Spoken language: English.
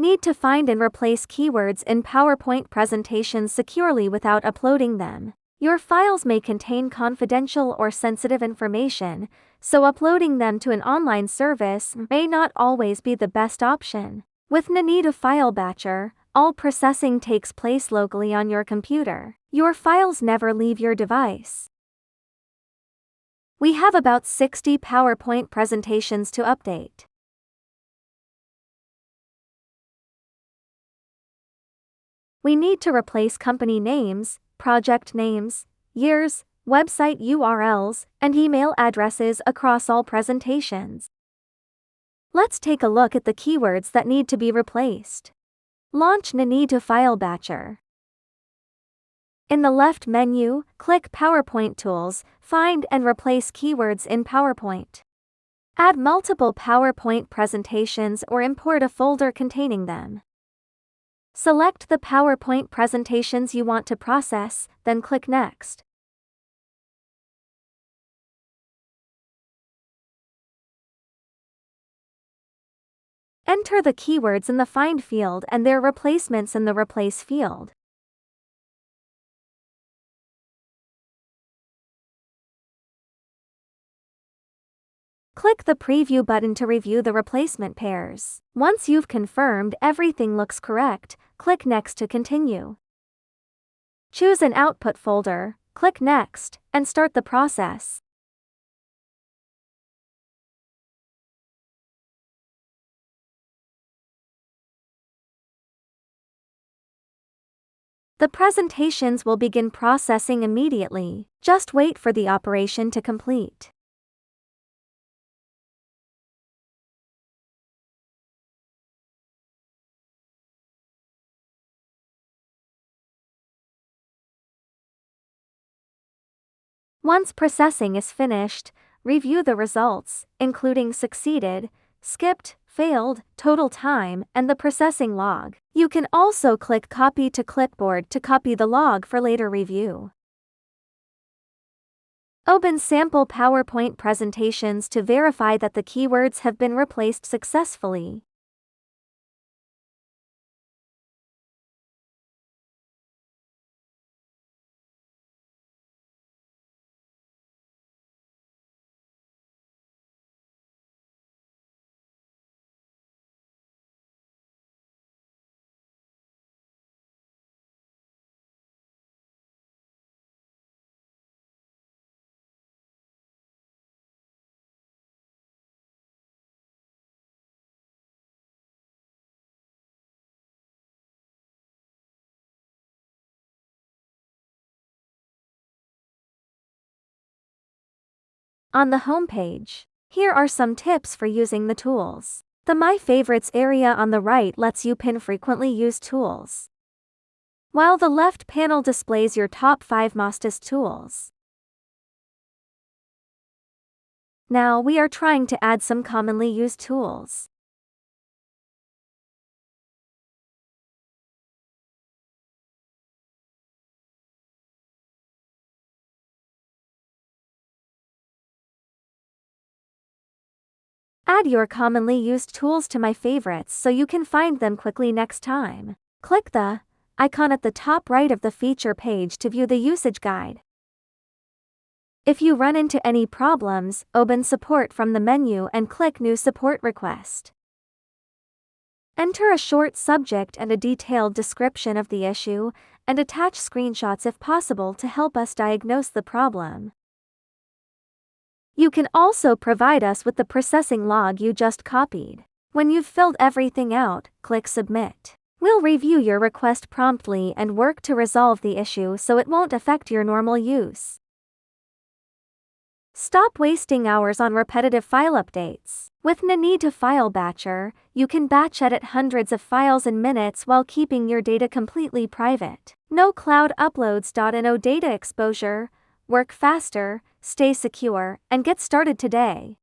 Need to find and replace keywords in PowerPoint presentations securely without uploading them. Your files may contain confidential or sensitive information, so uploading them to an online service may not always be the best option. With Ninetu File Batcher, all processing takes place locally on your computer. Your files never leave your device. We have about 60 PowerPoint presentations to update. We need to replace company names, project names, years, website URLs, and email addresses across all presentations. Let's take a look at the keywords that need to be replaced. Launch Ninetu File Batcher. In the left menu, click PowerPoint Tools, find and replace keywords in PowerPoint. Add multiple PowerPoint presentations or import a folder containing them. Select the PowerPoint presentations you want to process, then click Next. Enter the keywords in the Find field and their replacements in the Replace field. Click the Preview button to review the replacement pairs. Once you've confirmed everything looks correct, click Next to continue. Choose an output folder, click Next, and start the process. The presentations will begin processing immediately. Just wait for the operation to complete. Once processing is finished, review the results, including succeeded, skipped, failed, total time, and the processing log. You can also click Copy to Clipboard to copy the log for later review. Open sample PowerPoint presentations to verify that the keywords have been replaced successfully. On the home page, here are some tips for using the tools. The My Favorites area on the right lets you pin frequently used tools, while the left panel displays your top 5 mostest tools. Now we are trying to add some commonly used tools. Add your commonly used tools to My Favorites so you can find them quickly next time. Click the icon at the top right of the feature page to view the usage guide. If you run into any problems, open Support from the menu and click New Support Request. Enter a short subject and a detailed description of the issue, and attach screenshots if possible to help us diagnose the problem. You can also provide us with the processing log you just copied. When you've filled everything out, click Submit. We'll review your request promptly and work to resolve the issue so it won't affect your normal use. Stop wasting hours on repetitive file updates. With Ninetu File Batcher, you can batch edit hundreds of files in minutes while keeping your data completely private. No cloud uploads. No data exposure. Work faster, stay secure, and get started today.